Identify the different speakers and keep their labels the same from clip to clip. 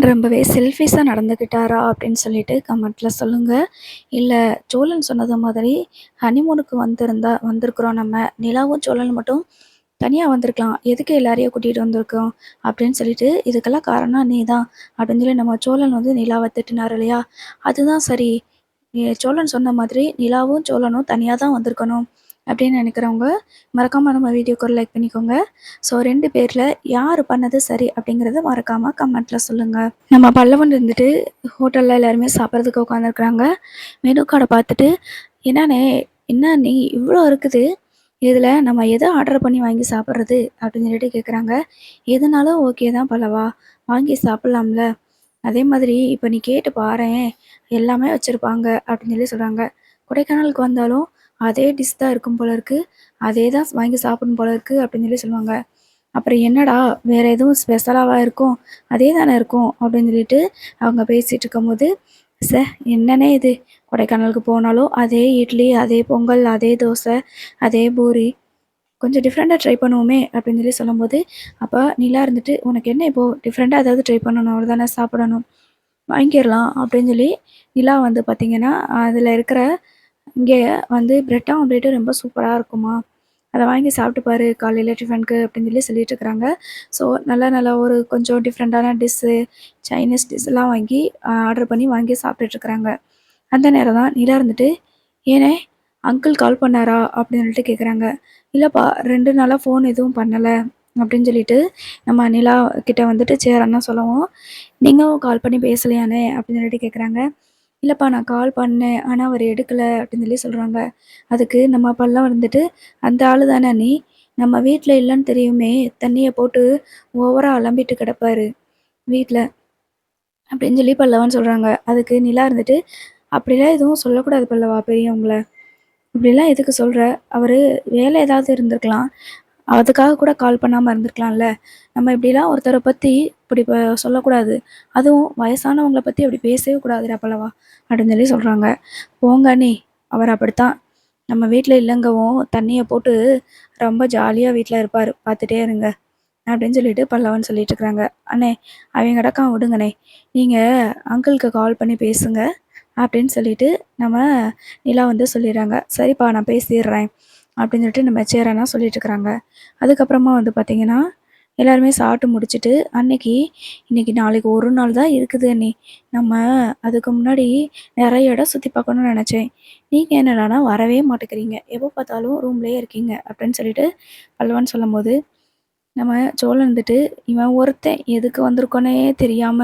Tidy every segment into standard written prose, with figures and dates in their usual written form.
Speaker 1: ரொம்பவே செல்ஃபிஷா நடந்துக்கிட்டாரா அப்படின்னு சொல்லிட்டு கமெண்ட்ல சொல்லுங்க. இல்ல சோழன் சொன்னது மாதிரி ஹனிமூனுக்கு வந்திருக்கிறோம் நம்ம. நிலாவும் சோழனும் மட்டும் தனியா வந்திருக்கலாம். எதுக்கு எல்லாரையும் கூட்டிட்டு வந்திருக்கோம் அப்படின்னு சொல்லிட்டு, இதுக்கெல்லாம் காரணம் நீ தான் அப்படின்னு சொல்லி நம்ம சோழன் வந்து நிலாவ திட்டினாரு இல்லையா? அதுதான் சரி. சோழன் சொன்ன மாதிரி நிலாவும் சோழனும் தனியா தான் வந்திருக்கணும் அப்படின்னு நினைக்கிறவங்க, மறக்காம நம்ம வீடியோக்கு ஒரு லைக் பண்ணிக்கோங்க. ஸோ 2 பேர்ல யார் பண்ணது சரி அப்படிங்கிறத மறக்காம கமெண்ட்ல சொல்லுங்க. நம்ம பல்லவன் இருந்துட்டு ஹோட்டல்ல எல்லாருமே சாப்பிட்றதுக்கு உட்காந்துருக்குறாங்க. மெனு கார்டை பார்த்துட்டு, "என்னண்ணே, என்ன நீ இவ்வளோ இருக்குது. இதில் நம்ம எதை ஆர்டர் பண்ணி வாங்கி சாப்பிட்றது?" அப்படின்னு சொல்லிட்டு கேட்குறாங்க. "எதுனாலும் ஓகே தான் பல்லவா, வாங்கி சாப்பிட்லாம்ல. அதே மாதிரி இப்போ நீ கேட்டு பாரேன், எல்லாமே வச்சுருப்பாங்க" அப்படின்னு சொல்லி சொல்கிறாங்க. கொடைக்கானலுக்கு வந்தாலும் அதே டிஷ் தான் இருக்கும் போல இருக்கு. அதே தான் வாங்கி சாப்பிடணும் போல இருக்கு அப்படின்னு சொல்லி சொல்லுவாங்க. அப்புறம் என்னடா வேற எதுவும் ஸ்பெஷலாவா இருக்கும்? அதே தானே இருக்கும் அப்படின்னு சொல்லிட்டு அவங்க பேசிட்டு இருக்கும்போது, ச்சே, என்னண்ணே இது! கொடைக்கானலுக்கு போனாலும் அதே இட்லி, அதே பொங்கல், அதே தோசை, அதே பூரி. கொஞ்சம் டிஃப்ரெண்ட்டா ட்ரை பண்ணுவோமே அப்படின்னு சொல்லி சொல்லும்போது, அப்ப நிலா இருந்துட்டு, "உனக்கு என்ன இப்போ டிஃப்ரெண்ட்டா ஏதாவது ட்ரை பண்ணணும், அவ்வளோதானே, சாப்பிடணும். வாங்கிரலாம்" அப்படின்னு சொல்லி நிலா வந்து பார்த்தீங்கன்னா, அதில இருக்கிற இங்கே வந்து பிரெட் ஆம்லேட்டு ரொம்ப சூப்பரா இருக்குமா, அத வாங்கி சாப்பிட்டு பாரு காலையில டிஃபனுக்கு அப்படின்னு சொல்லி சொல்லிட்டுருக்குறாங்க. ஸோ நல்லா நல்லா ஒரு கொஞ்சம் டிஃப்ரெண்ட்டான டிஷ்ஷு, சைனீஸ் டிஷ்லாம் வாங்கி ஆர்டர் பண்ணி வாங்கி சாப்பிட்டுட்ருக்குறாங்க. அந்த நேரம் தான் நிலா இருந்துட்டு, "ஏனே, அங்கிள் கால் பண்ணாரா?" அப்படின்னு சொல்லிட்டு கேட்குறாங்க. "இல்லப்பா, 2 நாளா ஃபோன் எதுவும் பண்ணல" அப்படின்னு சொல்லிட்டு நம்ம நிலா கிட்ட வந்துட்டு சேரன்னா சொல்லவும், "நீங்களும் கால் பண்ணி பேசலையாண்ணே?" அப்படின்னு சொல்லிட்டு கேட்குறாங்க. "இல்லப்பா, நான் கால் பண்ணேன். ஆனா அவரு எடுக்கல" அப்படின்னு சொல்லி சொல்றாங்க. அதுக்கு நம்ம பல்லவன் வந்துட்டு, "அந்த ஆளு தானே நீ? நம்ம வீட்ல இல்லன்னு தெரியுமே, தண்ணிய போட்டு ஓவரா அலம்பிட்டு கிடப்பாரு வீட்ல" அப்படின்னு சொல்லி பல்லவன் சொல்றாங்க. அதுக்கு நிலா இருந்துட்டு, "அப்படிலாம் எதுவும் சொல்லக்கூடாது பல்லவா பெரியவங்கள. இப்படிலாம் எதுக்கு சொல்ற? அவரு வேலை ஏதாவது இருந்திருக்கலாம். அதுக்காக கூட கால் பண்ணாம இருந்திருக்கலாம்ல. நம்ம இப்படிலாம் ஒருத்தர பத்தி இப்படி சொல்லக்கூடாது. அதுவும் வயசானவங்கள பத்தி அப்படி பேசவே கூடாதுடா பல்லவா" அப்படின்னு சொல்லி சொல்றாங்க. "போங்க அண்ணி, அவர் அப்படித்தான். நம்ம வீட்ல இல்லங்கவும் தண்ணிய போட்டு ரொம்ப ஜாலியா வீட்ல இருப்பாரு. பார்த்துட்டே இருங்க" அப்படின்னு சொல்லிட்டு பல்லவன் சொல்லிட்டுருக்காங்க. "அண்ணே, அவன் கிடக்கான் விடுங்கண்ணே. நீங்க அங்கிளுக்கு கால் பண்ணி பேசுங்க" அப்படின்னு சொல்லிட்டு நம்ம நிலா வந்து சொல்லிடுறாங்க. "சரிப்பா, நான் பேசிடுறேன்" அப்படின்னு சொல்லிட்டு நம்ம சேரனா சொல்லிட்டுருக்குறாங்க. அதுக்கப்புறமா வந்து பார்த்தீங்கன்னா, எல்லாருமே சாப்பிட்டு முடிச்சுட்டு, "இன்னைக்கு நாளைக்கு ஒரு நாள் தான் இருக்குது அண்ணி. நம்ம அதுக்கு முன்னாடி நெறைய இடம் சுத்தி பார்க்கணும்னு நெனச்சேன். நீங்க என்னடான்னா வரவே மாட்டேங்கிறீங்க. எப்போ பார்த்தாலும் ரூம்லயே இருக்கீங்க" அப்படின்னு சொல்லிட்டு பல்லவன் சொல்லும்போது, நம்ம சோழன் இருந்துட்டு, "இவன் ஒருத்தன் எதுக்கு வந்திருக்கோன்னே தெரியாம,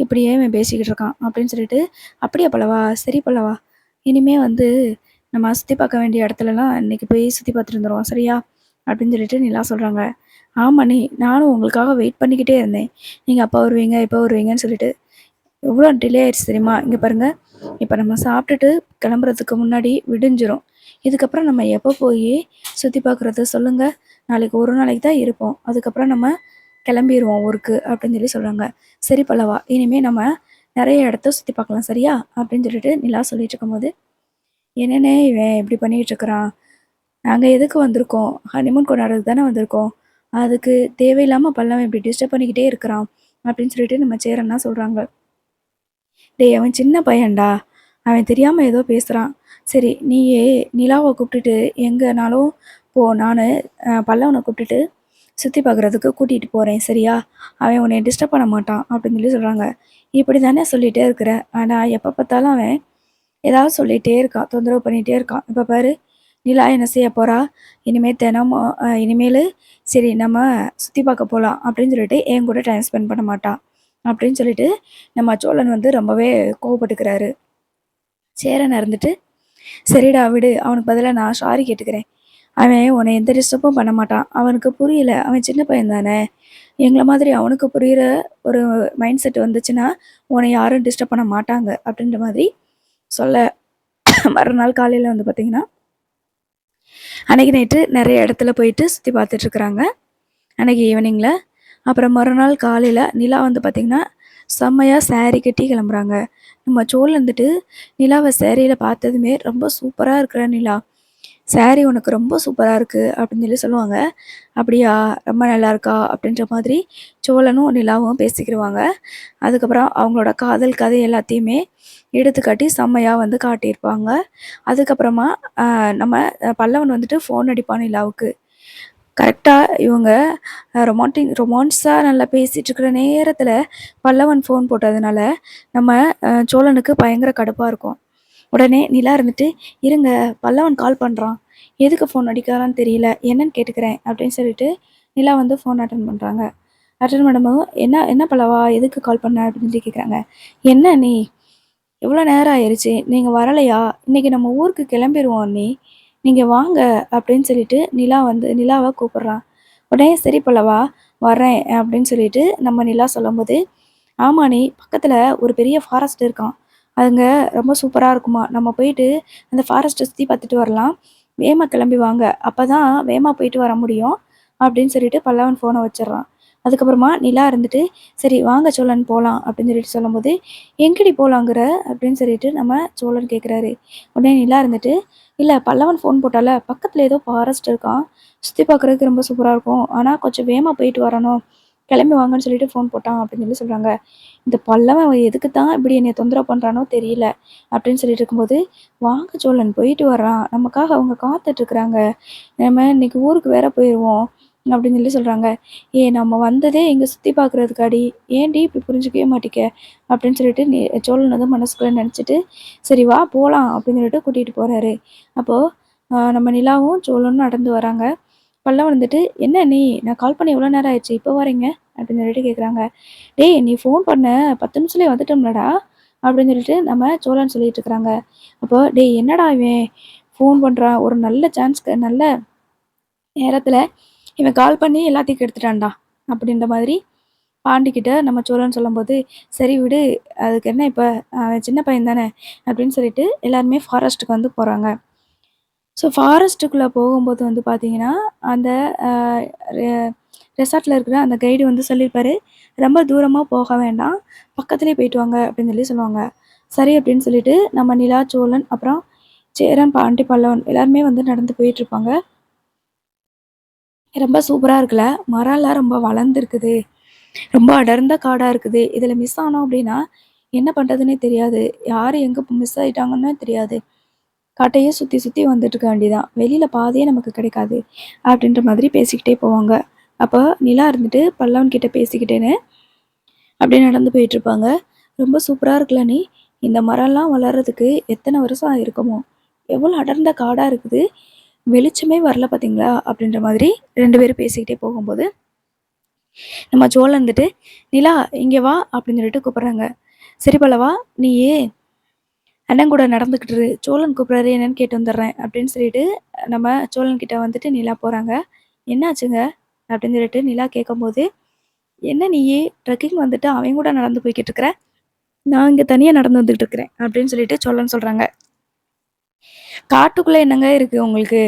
Speaker 1: இப்படியே இவன் பேசிக்கிட்டு இருக்கான்" அப்படின்னு சொல்லிட்டு, "அப்படியா பல்லவா? சரி பல்லவா. இனிமே வந்து நம்ம சுத்தி பார்க்க வேண்டிய இடத்துலலாம் இன்னைக்கு போய் சுத்தி பார்த்துட்டு வந்துருவோம். சரியா?" அப்படின்னு சொல்லிட்டு நிலா சொல்றாங்க. "ஆமா அண்ணி, நானும் உங்களுக்காக வெயிட் பண்ணிக்கிட்டே இருந்தேன். நீங்க அப்ப வருவீங்க, இப்ப வருவீங்கன்னு சொல்லிட்டு. எவ்வளோ டிலே ஆயிடுச்சு தெரியுமா? இங்க பாருங்க, இப்ப நம்ம சாப்பிட்டுட்டு கிளம்புறதுக்கு முன்னாடி விடிஞ்சிரும். இதுக்கப்புறம் நம்ம எப்போ போயி சுத்தி பார்க்குறது சொல்லுங்க? நாளைக்கு ஒரு நாளைக்கு தான் இருப்போம். அதுக்கப்புறம் நம்ம கிளம்பிருவோம் ஊருக்கு" அப்படின்னு சொல்லி சொல்றாங்க. "சரி பல்லவா, இனிமே நம்ம நெறைய இடத்த சுத்தி பார்க்கலாம். சரியா?" அப்படின்னு சொல்லிட்டு நிலா சொல்லிட்டு இருக்கும்போது, "என்னண்ணே இவன் இப்படி பண்ணிட்டு இருக்கிறான்? நாங்க எதுக்கு வந்திருக்கோம்? ஹனிமூன் கொண்டாடுறதுக்கு தானே வந்திருக்கோம். அதுக்கு தேவையில்லாம பல்லவன் இப்படி டிஸ்டர்ப் பண்ணிக்கிட்டே இருக்கிறான்" அப்படின்னு சொல்லிட்டு நம்ம சேரன்னா சொல்றாங்க. "டேய், அவன் சின்ன பையன்டா. அவன் தெரியாம ஏதோ பேசுறான். சரி, நீயே நிலாவ கூப்பிட்டுட்டு எங்கனாலும் போ. நானு பல்லவன கூப்பிட்டுட்டு சுத்தி பார்க்குறதுக்கு கூட்டிட்டு போறேன். சரியா? அவன் உன்னைய டிஸ்டர்ப் பண்ண மாட்டான்" அப்படின்னு சொல்லி சொல்றாங்க. "இப்படி தானே சொல்லிட்டே இருக்கிற. ஆனா எப்ப பார்த்தாலும் அவன் ஏதாவது சொல்லிட்டே இருக்கான். தொந்தரவு பண்ணிட்டே இருக்கான். இப்ப பாரு, நிலா என்ன செய்ய போறா? இனிமே தினமும் இனிமேலு சரி நம்ம சுத்தி பார்க்க போலாம் அப்படின்னு சொல்லிட்டு என் கூட டைம் ஸ்பெண்ட் பண்ண மாட்டா" அப்படின்னு சொல்லிட்டு நம்ம சோழன் வந்து ரொம்பவே கோவப்பட்டுக்கிறாரு. சேரன் இருந்துட்டு, "சரிடா விடு. அவனுக்கு பதிலா நான் சாரி கேட்டுக்கிறேன். அவன் உன்னை எந்த டிஸ்டர்பும் பண்ண மாட்டான். அவனுக்கு புரியல. அவன் சின்ன பையன் தானே. எங்கள மாதிரி அவனுக்கு புரியிற ஒரு மைண்ட் செட் வந்துச்சுன்னா, உன்னை யாரும் டிஸ்டர்ப் பண்ண மாட்டாங்க" அப்படின்ற மாதிரி சொல்ல, மறுநாள் காலையில வந்து பார்த்தீங்கன்னா, அன்னைக்கு நைட்டு நெறைய இடத்துல போயிட்டு சுத்தி பார்த்துட்ருக்குறாங்க. அன்னைக்கு ஈவினிங்ல. அப்புறம் மறுநாள் காலையில நிலா வந்து பார்த்தீங்கன்னா, செம்மையா சாரி கட்டி கிளம்புறாங்க. நம்ம சோல் வந்துட்டு நிலாவ சாரியில பார்த்ததுமே, "ரொம்ப சூப்பரா இருக்கிற நிலா. "சாரி உனக்கு ரொம்ப சூப்பரா இருக்கு" அப்படின்னு சொல்லி சொல்லுவாங்க. "அப்படியா? ரொம்ப நல்லா இருக்கா?" அப்படின்ற மாதிரி சோழனும், நிலாவும் பேசிக்கிருவாங்க. அதுக்கப்புறம் அவங்களோட காதல் கதை எல்லாத்தையுமே எடுத்துக்காட்டி செம்மையா வந்து காட்டியிருப்பாங்க. அதுக்கப்புறமா நம்ம பல்லவன் வந்துட்டு ஃபோன் அடிப்பான் நிலாவுக்கு. கரெக்ட்டா இவங்க ரொமான்ஸா நல்லா பேசிட்டு இருக்கிற நேரத்தில பல்லவன் ஃபோன் போட்டதுனால, நம்ம சோழனுக்கு பயங்கர கடுப்பா இருக்கும். உடனே நிலா இருந்துட்டு, "இருங்க பல்லவன் கால் பண்றான். எதுக்கு ஃபோன் அடிக்கிறான்னு தெரியல. என்னன்னு கேட்டுக்கிறேன்" அப்படின்னு சொல்லிட்டு நிலா வந்து ஃபோன் அட்டெண்ட் பண்றாங்க. அட்டெண்ட் பண்ணும்போது, "என்ன என்ன பல்லவா? எதுக்கு கால் பண்ண?" அப்படின்னு சொல்லி கேட்குறாங்க. "என்ன நீ? இவ்வளோ நேரம் ஆயிருச்சு. நீங்க வரலையா? இன்னைக்கு நம்ம ஊருக்கு கிளம்பிருவோம் அண்ணி. நீங்க வாங்க" அப்படின்னு சொல்லிட்டு நிலாவ கூப்பிடுறான். உடனே "சரி பல்லவா, வரேன்" அப்படின்னு சொல்லிட்டு நம்ம நிலா சொல்லும்போது, "ஆமா அண்ணி, பக்கத்துல ஒரு பெரிய ஃபாரஸ்ட் இருக்காம். அங்க ரொம்ப சூப்பரா இருக்குமாம். நம்ம போயிட்டு அந்த ஃபாரஸ்ட்ட சுத்தி பார்த்துட்டு வரலாம். வேகமா கிளம்பி வாங்க. அப்பதான் வேகமா போயிட்டு வர முடியும்" அப்படின்னு சொல்லிட்டு பல்லவன் ஃபோன வச்சுர்றான். அதுக்கப்புறமா நிலா இருந்துட்டு, "சரி வாங்க சோழன் போலாம்" அப்படின்னு சொல்லிட்டு சொல்லும்போது, "எங்கடி போலாங்கிற?" அப்படின்னு சொல்லிட்டு நம்ம சோழன் கேட்குறாரு. உடனே நிலா இருந்துட்டு, "இல்ல பல்லவன் ஃபோன் போட்டால, பக்கத்துல ஏதோ ஃபாரஸ்ட் இருக்காம். சுத்தி பார்க்குறதுக்கு ரொம்ப சூப்பரா இருக்கும். ஆனா கொஞ்சம் வேகமா போயிட்டு வரணும். கிளம்பி வாங்கன்னு சொல்லிட்டு ஃபோன் போட்டான்" அப்படின்னு சொல்லி சொல்றாங்க. இந்த பல்லவன் அவன் எதுக்கு தான் இப்படி என்னைய தொந்தரவு பண்றானோ தெரியல அப்படின்னு சொல்லிட்டு இருக்கும்போது, "வாங்க சோழன் போயிட்டு வர்றான். நமக்காக அவங்க காத்துட்டு இருக்கிறாங்க. நம்ம இன்னைக்கு ஊருக்கு வேற போயிருவோம்" அப்படின்னு சொல்லி சொல்றாங்க. நம்ம வந்ததே இங்க சுத்தி பார்க்குறதுக்காடி. ஏன்டி இப்படி புரிஞ்சுக்கவே மாட்டிக்க?" அப்படின்னு சொல்லிட்டு சோழன் வந்து மனசுக்குள்ள நெனச்சுட்டு, "சரி வா போலாம்" அப்படின்னு சொல்லிட்டு கூட்டிட்டு போறாரு. அப்போ நம்ம நிலாவும் சோழனும் நடந்து வராங்க. பல்லவன் வந்துட்டு, "என்ன நீ? நான் கால் பண்ணி எவ்வளோ நேரம் ஆயிடுச்சு. இப்போ வரீங்க?" அப்படின்னு சொல்லிட்டு கேட்குறாங்க. "டேய் நீ ஃபோன் பண்ண 10 நிமிஷத்துலயே வந்துட்டோம்லடா" அப்படின்னு சொல்லிட்டு நம்ம சோழன் சொல்லிட்டு இருக்கிறாங்க. அப்போ, "டேய் என்னடா இவன் ஃபோன் பண்றான். ஒரு நல்ல சான்ஸ்க்கு நல்ல நேரத்துல இவன் கால் பண்ணி எல்லாத்தையும் கெடுத்துட்டான்டா" அப்படின்ற மாதிரி பாண்டிக்கிட்ட நம்ம சோழன் சொல்லும்போது, "சரி விடு, அதுக்கு என்ன இப்ப? அவன் சின்ன பையன் தானே" அப்படின்னு சொல்லிட்டு எல்லாருமே ஃபாரஸ்ட்டுக்கு வந்து போறாங்க. ஸோ ஃபாரஸ்ட்டுக்குள்ள போகும்போது வந்து பார்த்தீங்கன்னா, அந்த அ ரெ ரெசார்ட்ல இருக்கிற அந்த கைடு வந்து சொல்லியிருப்பாரு, "ரொம்ப தூரமா போக வேண்டாம். பக்கத்திலேயே போயிட்டு வாங்க" அப்படின்னு சொல்லி சொல்லுவாங்க. சரி அப்படின்னு சொல்லிட்டு நம்ம நிலா, சோழன், அப்புறம் சேரன், பாண்டி, பல்லவன் எல்லாருமே வந்து நடந்து போயிட்டுருப்பாங்க. ரொம்ப சூப்பரா இருக்குல்ல. மரம்லாம் ரொம்ப வளர்ந்துருக்குது. ரொம்ப அடர்ந்த காடா இருக்குது. இதில மிஸ் ஆனோம் அப்டின்னா, என்ன பண்றதுன்னே தெரியாது. யாரு எங்க மிஸ் ஆயிட்டாங்கன்னு தெரியாது. காட்டையே சுத்தி சுத்தி வந்துட்டு இருக்க வேண்டியதான். வெளியில பாதையே நமக்கு கிடைக்காது. அப்டின்ற மாதிரி பேசிக்கிட்டே போவாங்க. அப்ப நிலா இருந்துட்டு பல்லவன் கிட்ட பேசிக்கிட்டேன்னு அப்டியே நடந்து போயிட்டுருப்பாங்க. "ரொம்ப சூப்பரா இருக்குல்ல அண்ணி. இந்த மரம்லாம் வளர்றதுக்கு எத்தன வருஷம் ஆயிருக்குமோ? எவ்வளோ அடர்ந்த காடா இருக்குது. வெளிச்சமே வரல பார்த்தீங்களா?" அப்டின்ற மாதிரி 2 பேரும் பேசிக்கிட்டே போகும்போது நம்ம சோழன் வந்துட்டு, "நிலா இங்க வா" அப்படின்னு சொல்லிட்டு கூப்பிடுறாங்க. "சரி பல்லவா, நீயி அண்ணன் கூட நடந்துக்கிட்டு இரு. சோழன் கூப்பிடுறாரு என்னன்னு கேட்டு வந்துடுறேன்" அப்படின்னு சொல்லிட்டு நம்ம சோழன் கிட்ட வந்துட்டு நிலா போறாங்க. "என்னாச்சுங்க?" அப்படின்னு சொல்லிட்டு நிலா கேட்கும்போது, "என்ன நீயி ட்ரெக்கிங் வந்துட்டு அவன் கூட நடந்து போய்க்கிட்டு இருக்கிற? நான் இங்க தனியா நடந்து வந்துகிட்டு இருக்கிறேன்" அப்படின்னு சொல்லிட்டு சோழன் சொல்றாங்க. "காட்டுக்குள்ள என்னங்க இருக்கு உங்களுக்கு?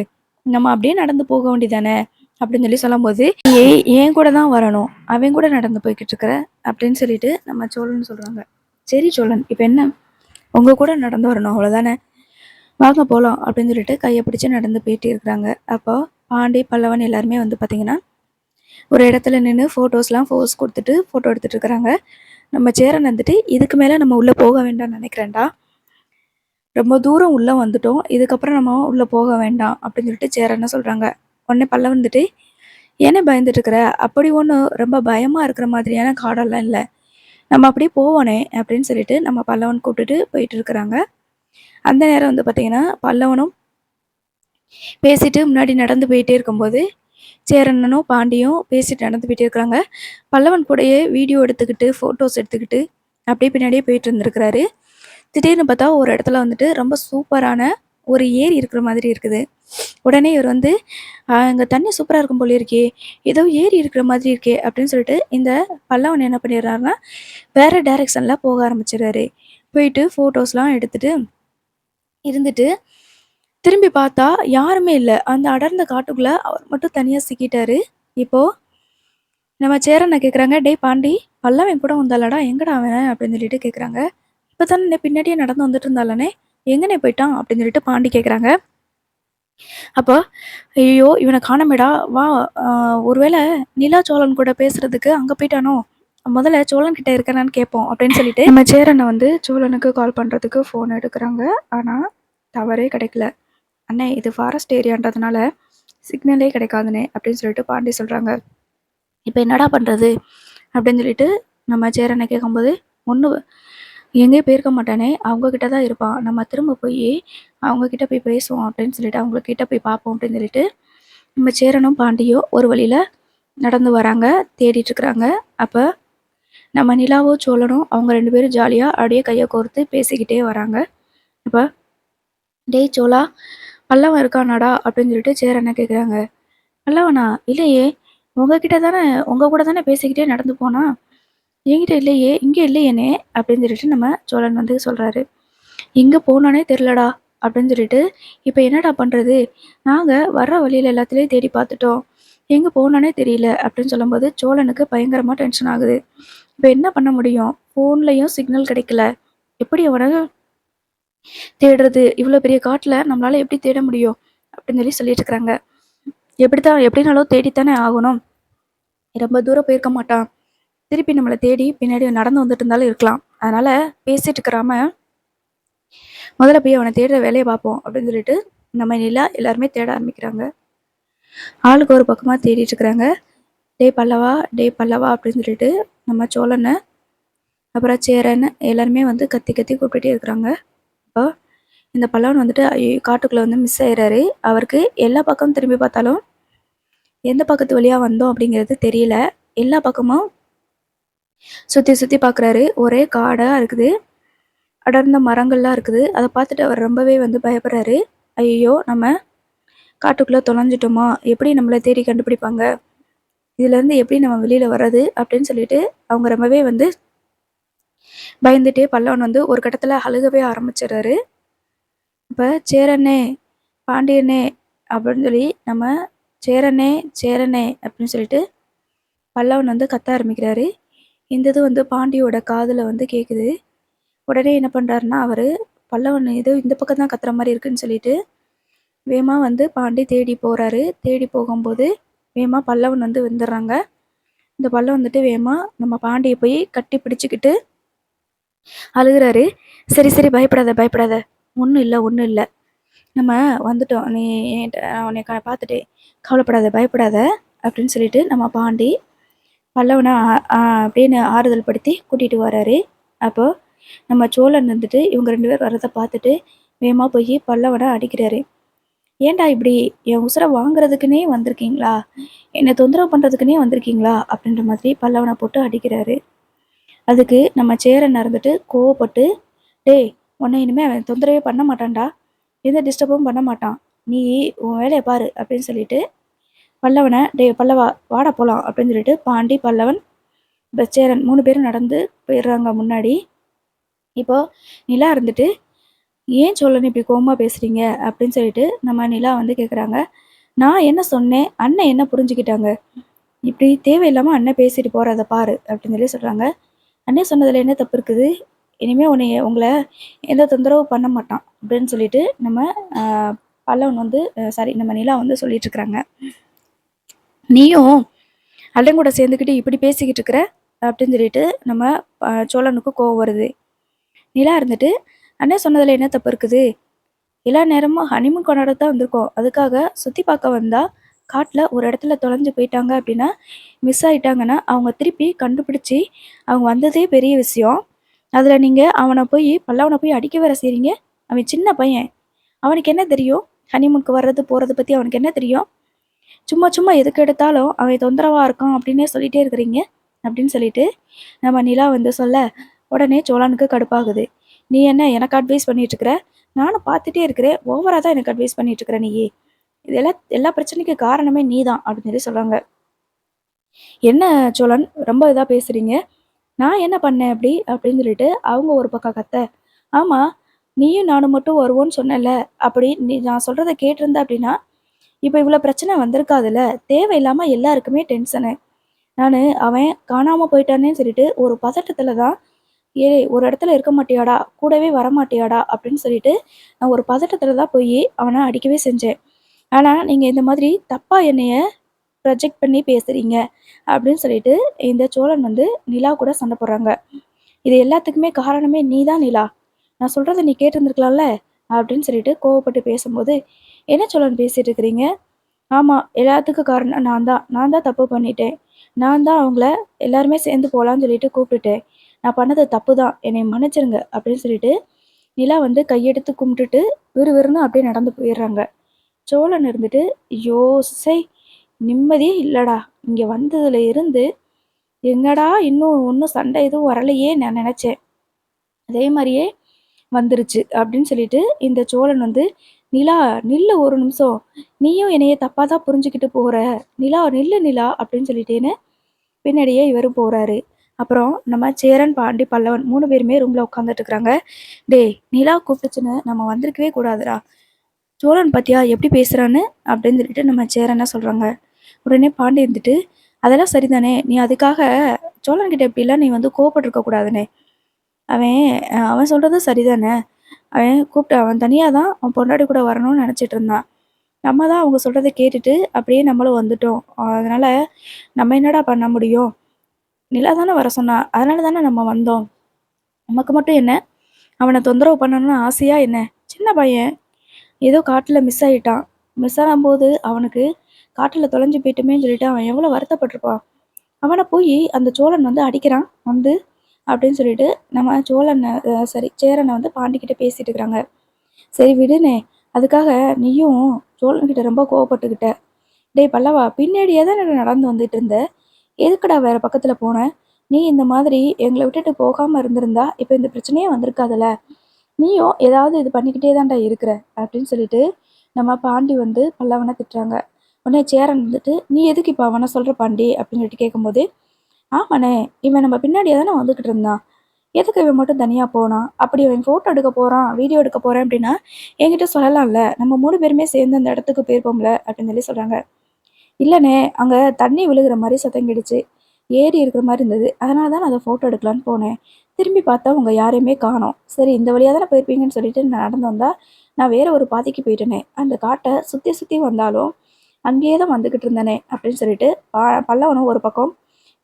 Speaker 1: நம்ம அப்படியே நடந்து போக வேண்டியதானே" அப்படின்னு சொல்லி சொல்லும்போது, "நீ என் கூட தான் வரணும். அவன் கூட நடந்து போய்க்கிட்டு இருக்கிற" அப்படின்னு சொல்லிட்டு நம்ம சோழன் சொல்றாங்க. "சரி சோழன், இப்ப என்ன? உங்க கூட நடந்து வரணும் அவ்வளோதானே? வாங்க போலாம்" அப்படின்னு சொல்லிட்டு கைய பிடிச்சு நடந்து போயிட்டே இருக்கிறாங்க. அப்போ பாண்டி, பல்லவன் எல்லாருமே வந்து பார்த்தீங்கன்னா, ஒரு இடத்துல நின்னு ஃபோட்டோஸ்லாம் போஸ் குடுத்துட்டு ஃபோட்டோ எடுத்துட்டு இருக்கிறாங்க. நம்ம சேரன் வந்துட்டு, "இதுக்கு மேல நம்ம உள்ள போக வேண்டாம்னு நெனைக்கிறேன்டா. ரொம்ப தூரம் உள்ள வந்துட்டோம். இதுக்கப்புறம் நம்ம உள்ள போக வேண்டாம்" அப்படின்னு சொல்லிட்டு சேரன்னு சொல்றாங்க. உடனே பல்லவன் வந்துட்டு, "ஏனே பயந்துட்டு இருக்கிற? அப்படி ஒண்ணும் ரொம்ப பயமா இருக்கிற மாதிரியான காடெல்லாம் இல்ல. நம்ம அப்படியே போவோனே" அப்படின்னு சொல்லிட்டு நம்ம பல்லவன் கூப்பிட்டுட்டு போயிட்டு இருக்கிறாங்க. அந்த நேரம் வந்து பார்த்தீங்கன்னா, பல்லவனும் பேசிட்டு முன்னாடி நடந்து போயிட்டே இருக்கும்போது, சேரனும், பாண்டியும் பேசிட்டு நடந்து போயிட்டே இருக்கிறாங்க. பல்லவன் கூடயே வீடியோ எடுத்துக்கிட்டு, ஃபோட்டோஸ் எடுத்துக்கிட்டு, அப்படியே பின்னாடியே போயிட்டு இருந்திருக்கிறாரு. திடீர்னு பார்த்தா ஒரு இடத்துல வந்துட்டு ரொம்ப சூப்பரான ஒரு ஏரி இருக்கிற மாதிரி இருக்குது. உடனே இவர் வந்து, அங்க தண்ணி சூப்பரா இருக்கும் போல இருக்கே! ஏதோ ஏரி இருக்கிற மாதிரி இருக்கே!" அப்படின்னு சொல்லிட்டு இந்த பல்லவன் என்ன பண்ணிடுறாருன்னா, வேற டைரக்ஷன்ல போக ஆரம்பிச்சுடுறாரு. போயிட்டு ஃபோட்டோஸ்லாம் எடுத்துட்டு இருந்துட்டு, திரும்பி பார்த்தா யாருமே இல்ல. அந்த அடர்ந்த காட்டுக்குள்ள அவர் மட்டும் தனியா சிக்கிட்டாரு. இப்போ நம்ம சேரன கேட்குறாங்க, "டேய் பாண்டி, பல்லவன் கூட வந்தான்லடா, எங்கடா அவன்?" அப்படின்னு சொல்லிட்டு கேட்குறாங்க. "இப்ப தானே பின்னாடியே நடந்து வந்துட்டு இருந்தான்லண்ணே, எங்கண்ணே போயிட்டான்?" அப்படின்னு சொல்லிட்டு பாண்டி கேட்குறாங்க. அப்போ, "ஐயய்யோ! இவன காணோமேடா! வா ஒருவேள நிலா சோழன் கூட பேசுறதுக்கு அங்க போயிட்டானோ? முதல்ல சோழன் கிட்ட இருக்கானான்னு கேட்போம்." அப்படின்னு சொல்லிட்டு நம்ம சேரன வந்து சோழனுக்கு கால் பண்றதுக்கு ஃபோன் எடுக்குறாங்க. ஆனா, டவரே கிடைக்கல. "அண்ணே இது ஃபாரஸ்ட் ஏரியான்றதுனால சிக்னலே கிடைக்காதுண்ணே" அப்படின்னு சொல்லிட்டு பாண்டி சொல்றாங்க. "இப்ப என்னடா பண்றது?" அப்படின்னு சொல்லிட்டு நம்ம சேரன கேட்கும்போது, "ஒண்ணு எங்கேயும் போயிருக்க மாட்டானே! அவங்க கிட்ட தான் இருப்பான். நம்ம திரும்ப போயி அவங்க கிட்ட போய் பேசுவோம்." அப்படின்னு சொல்லிட்டு அவங்க கிட்ட போய் பார்ப்போம் அப்படின்னு சொல்லிட்டு நம்ம சேரனும் பாண்டியும் ஒரு வழியில நடந்து வராங்க. தேடிட்டு இருக்கிறாங்க. அப்ப நம்ம நிலாவும் சோழனும் அவங்க 2 பேரும் ஜாலியா அப்படியே கைய கோர்த்து பேசிக்கிட்டே வராங்க. அப்ப "டேய் சோழா, பல்லவன் இருக்கானாடா?" அப்படின்னு சொல்லிட்டு சேரன கேட்குறாங்க. "பல்லவனா? இல்லையே! உங்க கூட தானே பேசிக்கிட்டே நடந்து போனான். என்கிட்ட இல்லையே! இங்க இல்லையேண்ணே!" அப்படின்னு சொல்லிட்டு நம்ம சோழன் வந்து சொல்றாரு. "எங்க போனானே தெரிலடா" அப்படின்னு சொல்லிட்டு, "இப்ப என்னடா பண்றது? நாங்க வர்ற வழியில எல்லாத்துலயும் தேடி பார்த்துட்டோம். எங்க போனானே தெரியல" அப்படின்னு சொல்லும்போது சோழனுக்கு பயங்கரமா டென்ஷன் ஆகுது. இப்ப என்ன பண்ண முடியும்? ஃபோன்லயும் சிக்னல் கிடைக்கல. எப்படி அவன தேடுறது? இவ்ளோ பெரிய காட்டுல நம்மளால எப்படி தேட முடியும்? அப்படின்னு சொல்லிட்டு இருக்கிறாங்க. எப்படினாலும் தேடித்தானே ஆகணும். ரொம்ப தூரம் போயிருக்க மாட்டான். திருப்பி நம்மள தேடி பின்னாடி நடந்து வந்துட்டு இருந்தாலும் இருக்கலாம். அதனால பேசிட்டு இருக்கிறாம, முதல்ல போய் அவன தேடுற வேலைய பார்ப்போம் அப்படின்னு சொல்லிட்டு, நம்ம நிலா எல்லாருமே தேட ஆரம்பிக்கிறாங்க. ஆளுக்கு ஒரு பக்கமா தேடிட்டு இருக்கிறாங்க. "டேய் பல்லவா, டேய் பல்லவா" அப்படின்னு சொல்லிட்டு நம்ம சோழன, அப்புறம் சேரன் எல்லாருமே வந்து கத்தி கத்தி கூப்பிட்டுட்டே இருக்கிறாங்க. அப்போ இந்த பல்லவன் வந்துட்டு காட்டுக்குள்ள வந்து மிஸ் ஆயிறாரு. அவருக்கு எல்லா பக்கமும் திரும்பி பார்த்தாலும், எந்த பக்கத்து வழியா வந்தோம் அப்படிங்கிறது தெரியல. எல்லா பக்கமும் சுத்தி சுத்தி பார்க்குறாரு. ஒரே காடா இருக்குது. அடர்ந்த மரங்கள்லாம் இருக்குது. அத பார்த்துட்டு அவர் ரொம்பவே வந்து பயப்படுறாரு. "ஐயய்யோ! நம்ம காட்டுக்குள்ள தொலைஞ்சுட்டோமா? எப்படி நம்மள தேடி கண்டுபிடிப்பாங்க? இதுலேருந்து எப்படி நம்ம வெளியில வர்றது?" அப்படின்னு சொல்லிட்டு அவங்க ரொம்பவே வந்து பயந்துட்டே பல்லவன் வந்து ஒரு கட்டத்துல அழுகவே ஆரம்பிச்சுறாரு. அப்ப "சேரனே, பாண்டியனே" அப்படின்னு சொல்லி நம்ம "சேரனே, சேரனே" அப்படின்னு சொல்லிட்டு பல்லவன் வந்து கத்த ஆரம்பிக்கிறாரு. இந்த இது வந்து பாண்டியோட காதுல வந்து கேட்குது. உடனே என்ன பண்றாருன்னா, அவரு பல்லவன் ஏதோ இந்த பக்கம் தான் கத்துற மாரி இருக்குன்னு சொல்லிட்டு, வேகமா வந்து பாண்டி தேடி போறாரு. தேடி போகும்போது, வேகமா பல்லவன் வந்து வந்துர்றாங்க. இந்த பல்லவன் வந்துட்டு வேகமா நம்ம பாண்டிய போய் கட்டி பிடிச்சுக்கிட்டு அழுகுறாரு. "சரி, சரி பயப்படாத, பயப்படாத. ஒண்ணும் இல்ல, ஒண்ணும் இல்ல. நம்ம வந்துட்டோம். நீ என்ட்ட நான் உன்னைய பார்த்துட்டேன். கவலைப்படாத, பயப்படாத" அப்படின்னு சொல்லிட்டு நம்ம பாண்டி பல்லவன அப்படின்னு ஆறுதல் படுத்தி கூட்டிட்டு வராரு. அப்போ நம்ம சோழன் வந்துட்டு இவங்க 2 பேர் வர்றத பார்த்துட்டு, வேகமா போயி பல்லவன அடிக்கிறாரு. "ஏன்டா இப்படி என் உசுர வாங்குறதுக்குன்னே வந்திருக்கீங்களா? என்ன தொந்தரவு பண்றதுக்குன்னே வந்திருக்கீங்களா?" அப்படின்ற மாதிரி பல்லவன போட்டு அடிக்கிறாரு. அதுக்கு நம்ம சேரன் இருந்துட்டு கோவப்பட்டு, "டேய்! உன்ன இனிமே அவன் தொந்தரவே பண்ண மாட்டான்டா. எந்த டிஸ்டர்பும் பண்ண மாட்டான். நீ உன் வேலைய பாரு" அப்படின்னு சொல்லிட்டு பல்லவன, "டேய் பல்லவா! வாடா போலாம்" அப்படின்னு சொல்லிட்டு பாண்டி, பல்லவன், சேரன் 3 பேரும் நடந்து போயிடுறாங்க முன்னாடி. இப்போ நிலா இருந்துட்டு, "ஏன் சோழன் இப்படி கோவமா பேசுறீங்க?" அப்படின்னு சொல்லிட்டு நம்ம நிலா வந்து கேட்குறாங்க. "நான் என்ன சொன்னேன்? அண்ணன் என்ன புரிஞ்சுக்கிட்டாங்க? இப்படி தேவையில்லாம அண்ணன் பேசிட்டு போறத பாரு" அப்படின்னு சொல்றாங்க. "அண்ணன் சொன்னதுல என்ன தப்பு இருக்குது? இனிமே உங்கள எந்த தொந்தரவும் பண்ண மாட்டான்" அப்படின்னு சொல்லிட்டு நம்ம அ பல்லவன் வந்து சாரி நம்ம நிலா வந்து சொல்லிட்டு இருக்கிறாங்க. "நீயும் அண்ணன் கூட சேர்ந்துக்கிட்டு இப்படி பேசிக்கிட்டு இருக்கிற" அப்படின்னு சொல்லிட்டு நம்ம சோழனுக்கு கோவம் வருது. நிலா இருந்துட்டு, "அண்ணன் சொன்னதுல என்ன தப்பு இருக்குது? எல்லா நேரமும் ஹனிமூன் கொண்டாட தான் வந்திருக்கோம். அதுக்காக சுத்தி பார்க்க வந்தா, காட்டுல ஒரு இடத்துல தொலைஞ்சு போயிட்டாங்க அப்படின்னா, மிஸ் ஆயிட்டாங்கன்னா, அவங்க திருப்பி கண்டுபிடிச்சு அவங்க வந்ததே பெரிய விஷயம். அதுல நீங்க பல்லவன போய் அடிக்க வேற செய்றீங்க. அவன் சின்ன பையன். அவனுக்கு என்ன தெரியும்? ஹனிமூனுக்கு வர்றது, போறத பத்தி அவனுக்கு என்ன தெரியும்? சும்மா சும்மா எதுக்கு எடுத்தாலும் அவன் தொந்தரவா இருக்கான் அப்படின்னே சொல்லிட்டே இருக்கிறீங்க" அப்படின்னு சொல்லிட்டு நம்ம நிலா வந்து சொல்ல, உடனே சோழனுக்கு கடுப்பாகுது. "நீ என்ன எனக்கு அட்வைஸ் பண்ணிட்டு இருக்கிற? நானும் பார்த்துட்டே இருக்கிறேன். ஓவரா தான் எனக்கு அட்வைஸ் பண்ணிட்டு இருக்கிற நீயி. எல்லா பிரச்சனைக்கும் காரணமே நீ தான்" அப்படின்னு சொல்றாங்க. "என்ன சோழன் ரொம்ப இதா பேசுறீங்க? நான் என்ன பண்ணேன் அப்படி?" அப்படின்னு சொல்லிட்டு அவங்க ஒரு பக்கம் கத்த, "ஆமா, நீயும் நானும் மட்டும் வருவோம்னு சொன்னேல்ல. அப்படி நான் சொல்றத கேட்டிருந்த அப்படின்னா, இப்ப இவ்வளோ பிரச்சனை வந்திருக்காதுல்ல. தேவையில்லாம எல்லாருக்குமே டென்ஷனு. அவன் காணாம போயிட்டானேன்னு சொல்லிட்டு ஒரு பதட்டத்துல தான், "ஏய் ஒரு இடத்துல இருக்க மாட்டியாடா? கூடவே வரமாட்டியாடா?" அப்படின்னு சொல்லிட்டு நான் ஒரு பதட்டத்துல தான் போயி அவன அடிக்கவே செஞ்சேன். ஆனா நீங்க இந்த மாதிரி தப்பா என்னைய ப்ரொஜெக்ட் பண்ணி பேசுறீங்க அப்படின்னு சொல்லிட்டு இந்த சோழன் வந்து நிலா கூட சண்டை போடுறாங்க. இது எல்லாத்துக்குமே காரணமே நீ தான் நிலா. நான் சொல்றத நீ கேட்டிருந்துருக்கலாம்ல அப்படின்னு சொல்லிட்டு கோவப்பட்டு பேசும்போது, என்ன சோழன் பேசிட்டு இருக்கிறீங்க? ஆமா, எல்லாத்துக்கும் காரணம் நான் தான். நான் தான் தப்பு பண்ணிட்டேன். நான் தான் அவங்கள எல்லாருமே சேர்ந்து போலான்னு சொல்லிட்டு கூப்பிட்டுட்டேன். நான் பண்ணது தப்பு தான். என்னைய மன்னிச்சிருங்க அப்படின்னு சொல்லிட்டு நிலா வந்து கையெடுத்து கும்பிட்டுட்டு விறுவிறுன்னு அப்படியே நடந்து போயிடுறாங்க. சோழன் இருந்துட்டு, ஐயோ! சை நிம்மதியே இல்லடா. இங்க வந்ததுல இருந்து எங்கடா இன்னும் ஒண்ணும் சண்டை எதுவும் வரலையே நான் நெனச்சேன். அதே மாரியே வந்துருச்சு அப்படின்னு சொல்லிட்டு இந்த சோழன் வந்து, "நிலா நில்லு ஒரு நிமிஷம். நீயும் என்னைய தப்பா தான் புரிஞ்சுகிட்டு போற. நிலா நில்லு நிலா" அப்படின்னு சொல்லிட்டேன்னு பின்னாடியே இவரும் போறாரு. அப்புறம் நம்ம சேரன், பாண்டி, பல்லவன் 3 பேருமே ரூம்ல உட்காந்துட்டு இருக்கிறாங்க. "டேய் நிலா கூப்பிட்டுச்சுன்னு நம்ம வந்திருக்கவே கூடாதுடா. சோழன் பாத்தியா எப்படி பேசுறான்னு?" அப்படின்னு சொல்லிட்டு நம்ம சேரன சொல்றாங்க. உடனே பாண்டி இருந்துட்டு, "அதெல்லாம் சரிதானே. நீ அதுக்காக சோழன்கிட்ட இப்படிலாம் நீ வந்து கோவப்பட்டுருக்க கூடாதுனே. அவன் அவன் சொல்றதும் சரிதானே. அவன் தனியா தான் அவன் பொண்டாட்டி கூட வரணும்னு நெனச்சிட்டு இருந்தான். நம்ம தான் அவங்க சொல்றத கேட்டுட்டு அப்படியே நம்மளும் வந்துட்டோம். அதனால நம்ம என்னடா பண்ண முடியும்? நிலா தானே வர சொன்னா. அதனால தானே நம்ம வந்தோம். நமக்கு மட்டும் என்ன? அவன தொந்தரவு பண்ணணும்னு ஆசையா என்ன? சின்ன பையன். ஏதோ காட்டுல மிஸ் ஆயிட்டான். மிஸ் ஆனம்போது அவனுக்கு காட்டுல தொலைஞ்சு போயிட்டோமேன்னு சொல்லிட்டு அவன் எவ்வளோ வருத்தப்பட்டுருப்பான். அவன போயி அந்த சோழன் வந்து அடிக்கிறான் வந்து அப்படின்னு சொல்லிட்டு நம்ம சோழன சாரி சேரனை வந்து பாண்டிக்கிட்ட பேசிட்டு இருக்கிறாங்க. சரி விடுனே. அதுக்காக நீயும் சோழன்கிட்ட ரொம்ப கோவப்பட்டுக்கிட்ட. டேய் பல்லவா பின்னாடியே தானே நடந்து வந்துட்டு இருந்த. எதுக்குடா வேற பக்கத்துல போன? நீ இந்த மாதிரி எங்கள விட்டுட்டு போகாம இருந்திருந்தா இப்ப இந்த பிரச்சனையே வந்திருக்காதுல்ல. நீயும் ஏதாவது இது பண்ணிக்கிட்டே தான்டா இருக்கிற அப்படின்னு சொல்லிட்டு நம்ம பாண்டி வந்து பல்லவனை திட்டுறாங்க. உடனே சேரன் வந்துட்டு நீ எதுக்கு இப்ப அவனை சொல்ற பாண்டி அப்படின்னு சொல்லிட்டு கேட்கும்போது, ஆமாண்ணே இவன் நம்ம பின்னாடியே தானே வந்துகிட்டு இருந்தான். எதுக்கு இவன் மட்டும் தனியா போனான்? அப்படி அவன் ஃபோட்டோ எடுக்க போறான், வீடியோ எடுக்க போறேன் அப்படின்னா, என்கிட்ட சொல்லலாம்ல. நம்ம 3 பேருமே சேர்ந்து அந்த இடத்துக்கு போயிருப்போம்ல அப்படின்னு சொல்லி சொல்றாங்க. இல்லண்ணே, அங்க தண்ணி விழுகுற மாரி சத்தம் கேட்டுச்சு. ஏரி இருக்கிற மாரி இருந்தது. அதனால தான் நான் அத ஃபோட்டோ எடுக்கலான்னு போனேன். திரும்பி பார்த்தா உங்க யாரையுமே காணோம். சரி இந்த வழியா தானே போயிருப்பீங்கன்னு சொல்லிட்டு நான் நடந்து வந்தா, நான் வேற ஒரு பாதைக்கு போயிட்டேனே. அந்த காட்ட சுத்தி சுத்தி வந்தாலும், அங்கேயே தான் வந்துகிட்டு இருந்தேனே அப்படின்னு சொல்லிட்டு, பல்லவனும் ஒரு பக்கம்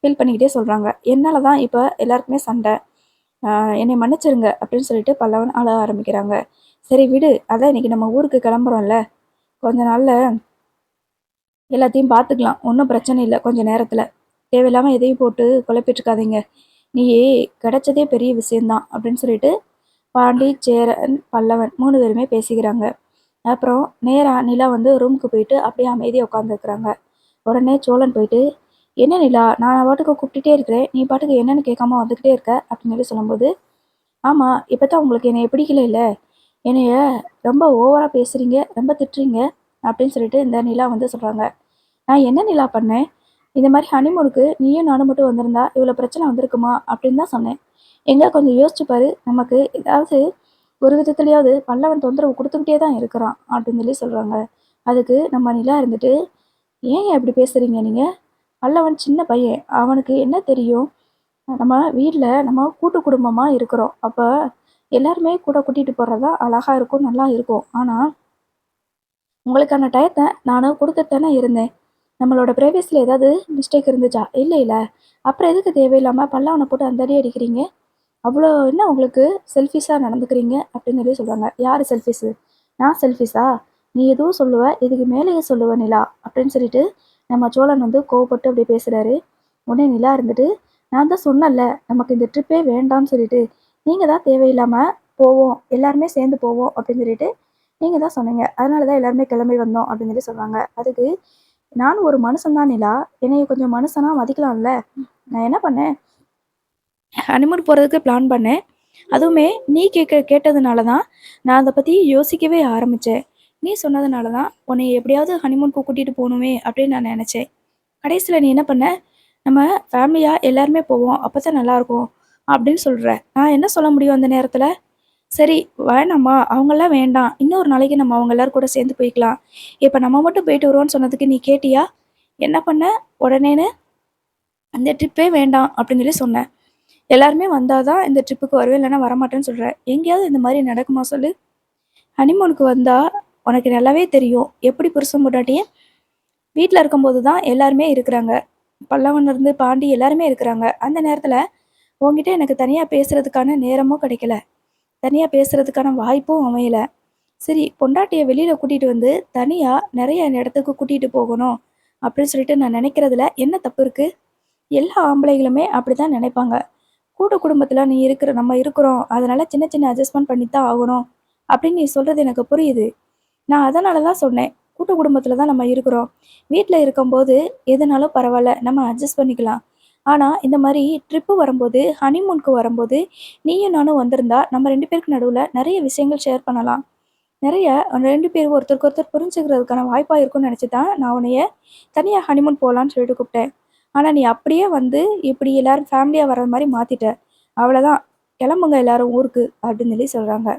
Speaker 1: ஃபீல் பண்ணிக்கிட்டே சொல்றாங்க. என்னால தான் இப்ப எல்லாருக்குமே சண்டை. என்னை மன்னிச்சிருங்க அப்படின்னு சொல்லிட்டு பல்லவன் அழ ஆரம்பிக்கிறாங்க. சரி விடு. அதான் இன்னைக்கு நம்ம ஊருக்கு கிளம்புறோம்ல. கொஞ்ச நாள்ல எல்லாத்தையும் பார்த்துக்கலாம். ஒண்ணும் பிரச்சனை இல்ல கொஞ்ச நேரத்துல. தேவையில்லாம எதையும் போட்டு குழப்பிட்டு இருக்காதீங்க. நீ கிடைச்சதே பெரிய விஷயம் தான் அப்படின்னு சொல்லிட்டு பாண்டி, சேரன், பல்லவன் 3 பேருமே பேசிக்கிறாங்க. அப்புறம் நேரா நிலா வந்து ரூமுக்கு போயிட்டு அப்படியே அமைதியா உட்காந்துருக்குறாங்க. உடனே சோழன் போயிட்டு, "என்ன நிலா நான் பாட்டுக்கு கூப்பிட்டுட்டே இருக்கிறேன். நீ பாட்டுக்கு என்னன்னு கேட்காம வந்துக்கிட்டே இருக்க" அப்படின்னு சொல்லி சொல்லும்போது, "ஆமா இப்பதான் உங்களுக்கு என்னைய பிடிக்கல இல்ல. என்னைய ரொம்ப ஓவரா பேசுறீங்க, ரொம்ப திட்டுறீங்க" அப்படின்னு சொல்லிட்டு இந்த நிலா வந்து சொல்றாங்க. நான் என்ன நிலா பண்ணேன்? இந்த மாரி ஹனிமூனுக்கு நீயும் நானும் மட்டும் வந்திருந்தா, இவ்வளோ பிரச்சனை வந்திருக்குமா? அப்படின்னு தான் சொன்னேன். எங்க கொஞ்சம் யோசிச்சு பாரு. நமக்கு ஏதாவது ஒரு விதத்துலயாவது பல்லவன் தொந்தரவு குடுத்துக்கிட்டே தான் இருக்கிறான். அப்படின்னு சொல்லி சொல்றாங்க. அதுக்கு நம்ம நிலா இருந்துட்டு, ஏங்க இப்படி பேசுறீங்க நீங்க? பல்லவன் சின்ன பையன். அவனுக்கு என்ன தெரியும்? நம்ம வீட்ல நம்ம கூட்டு குடும்பமா இருக்கிறோம். அப்ப எல்லாருமே கூட கூட்டிட்டு போறது தான் அழகா இருக்கும், நல்லா இருக்கும். ஆனா, உங்களுக்கான டயத்த நானும் குடுத்துட்டு தானே இருந்தேன். நம்மளோட பிரைவசில ஏதாவது மிஸ்டேக் இருந்துச்சா? இல்லைல. அப்புறம் எதுக்கு தேவையில்லாம பல்லவன போட்டு அந்த அடி அடிக்கிறீங்க? அவ்வளோ என்ன உங்களுக்கு செல்ஃபிஷா நடந்துக்கிறீங்க அப்படின்னு சொல்லி சொல்றாங்க. யாரு செல்ஃபிஷு? நான் செல்ஃபிஷா? நீ எதுவும் சொல்லுவ, இதுக்கு மேலேயும் சொல்லுவ நிலா அப்படின்னு சொல்லிட்டு நம்ம சோழன் வந்து கோவப்பட்டு அப்படியே பேசுறாரு. உடனே நிலா இருந்துட்டு, நான் தான் சொன்னேன்ல நமக்கு இந்த ட்ரிப்பே வேண்டான்னு சொல்லிட்டு. நீங்க தான் தேவையில்லாம போவோம், எல்லாருமே சேர்ந்து போவோம் அப்படின்னு சொல்லிட்டு நீங்க தான் சொன்னீங்க. அதனால தான் எல்லாருமே கிளம்பி வந்தோம் அப்படின்னு சொல்லி சொல்றாங்க. அதுக்கு நானும் ஒரு மனுஷன் தான் நிலா. என்னைய கொஞ்சம் மனுஷனா மதிக்கலாம்ல. நான் என்ன பண்ணேன்? ஹனிமூன் போறதுக்கு பிளான் பண்ணேன். அதுவுமே நீ கேட்டதுனால தான் நான் அத பத்தி யோசிக்கவே ஆரம்பிச்சேன். நீ சொன்னதுனால தான் உன்னைய எப்படியாவது ஹனிமூனுக்கு கூட்டிட்டு போணுமே அப்படின்னு நான் நெனச்சேன். கடைசில நீ என்ன பண்ண? நம்ம ஃபேமிலியா எல்லாருமே போவோம். அப்பதான் நல்லாருக்கும் அப்படின்னு சொல்ற. நான் என்ன சொல்ல முடியும் அந்த நேரத்துல? சரி வேணாம்மா, அவங்கலாம் வேண்டாம். இன்னொரு நாளைக்கு நம்ம அவங்க எல்லாரும் கூட சேர்ந்து போய்க்கலாம். இப்ப நம்ம மட்டும் போயிட்டு வருவோம்ன்னு சொன்னதுக்கு நீ கேட்டியா? என்ன பண்ண? உடனேன்னு அந்த ட்ரிப்பே வேண்டாம் அப்படின்னு சொல்லி சொன்னேன். எல்லாருமே வந்தா தான் இந்த ட்ரிப்புக்கு வருவேன். இல்லைன்னா வரமாட்டேன்னு சொல்ற. எங்கேயாவது இந்த மாரி நடக்குமா சொல்லு? ஹனிமூனுக்கு வந்தா உனக்கு நல்லாவே தெரியும். எப்படி புருஷன் பொண்டாட்டி வீட்ல இருக்கும்போது தான் எல்லாருமே இருக்கிறாங்க. பல்லவன்லேருந்து பாண்டி எல்லாருமே இருக்கிறாங்க. அந்த நேரத்தில உன்கிட்ட எனக்கு தனியா பேசுறதுக்கான நேரமும் கிடைக்கல. தனியா பேசுறதுக்கான வாய்ப்பும் அமையல. சரி பொண்டாட்டிய வெளியில கூட்டிட்டு வந்து, தனியா நெறைய இடத்துக்கு கூட்டிட்டு போகணும், அப்படின்னு சொல்லிட்டு நான் நெனைக்கிறதுல என்ன தப்பு இருக்கு? எல்லா ஆம்பளைகளுமே அப்படிதான் நெனைப்பாங்க. கூட்டு குடும்பத்தில நீ இருக்கிற நம்ம இருக்கிறோம். அதனால சின்ன சின்ன அட்ஜஸ்ட்மென்ட் பண்ணி தான் ஆகணும், அப்படின்னு நீ சொல்றது எனக்கு புரியுது. நான் அதனால தான் சொன்னேன். கூட்டு குடும்பத்தில தான் நம்ம இருக்கிறோம். வீட்ல இருக்கும்போது எதுனாலும் பரவால்ல. நம்ம அட்ஜஸ்ட் பண்ணிக்கலாம். ஆனா, இந்த மாரி ட்ரிப்பு வரும்போது, ஹனிமூனுக்கு வரும்போது, நீயும் நானும் வந்திருந்தா, நம்ம 2 பேருக்கு நடுவுல நெறைய விஷயங்கள் ஷேர் பண்ணலாம். நெறைய 2 பேரும் ஒருத்தருக்கு ஒருத்தர் புரிஞ்சுக்கிறதுக்கான வாய்ப்பா இருக்கும்னு நெனச்சு தான், நான் உன்னைய தனியா ஹனிமூன் போலான்னு சொல்லிட்டு கூப்ட்டேன். ஆனா, நீ அப்படியே வந்து இப்படி எல்லாரும் ஃபேமிலியா வர்ற மாரி மாத்திட்ட. அவ்வளதான். "கெளம்புங்க எல்லாரும் ஊருக்கு" அப்படின்னு சொல்லி சொல்றாங்க.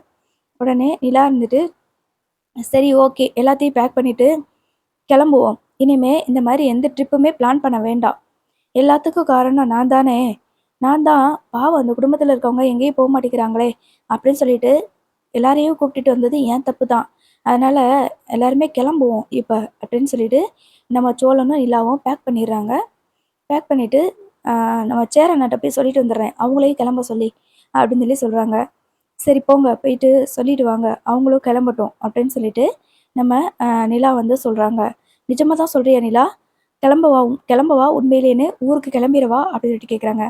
Speaker 1: உடனே நிலா இருந்துட்டு, "சரி ஓகே. எல்லாத்தையும் பேக் பண்ணிட்டு கெளம்புவோம். இனிமே இந்த மாரி எந்த ட்ரிப்புமே பிளான் பண்ண வேண்டாம். எல்லாத்துக்கும் காரணம் நான் தானே! நான் தான் பாவம் அந்த குடும்பத்தில இருக்கவங்க எங்கேயும் மாட்டேங்கிறாங்களே! அப்படின்னு சொல்லிட்டு எல்லாரையும் கூப்பிட்டுட்டு வந்தது என் தப்பு தான். அதனால எல்லாருமே கிளம்புவோம் இப்ப அப்படின்னு சொல்லிட்டு நம்ம சோழனும், நிலாவும் பேக் பண்ணிடுறாங்க. பேக் பண்ணிட்டு நம்ம சேர அண்ணாட்ட போய் சொல்லிட்டு வந்துடுறேன். அவங்களையும் கிளம்ப சொல்லி அப்படின்னு சொல்லி சொல்றாங்க. சரி போங்க போயிட்டு சொல்லிட்டு வாங்க. அவங்களும் கிளம்பட்டும் அப்படின்னு சொல்லிட்டு நம்ம நிலா வந்து சொல்றாங்க. நிஜமா தான் சொல்றியா நிலா? கிளம்பவா உண்மையிலேன்னு ஊருக்கு கிளம்பிறவா? அப்படின்னு சொல்லிட்டு கேட்குறாங்க.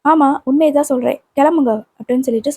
Speaker 1: ஆமா உண்மைய தான் சொல்றேன். கிளம்புங்க அப்படின்னு சொல்லிட்டு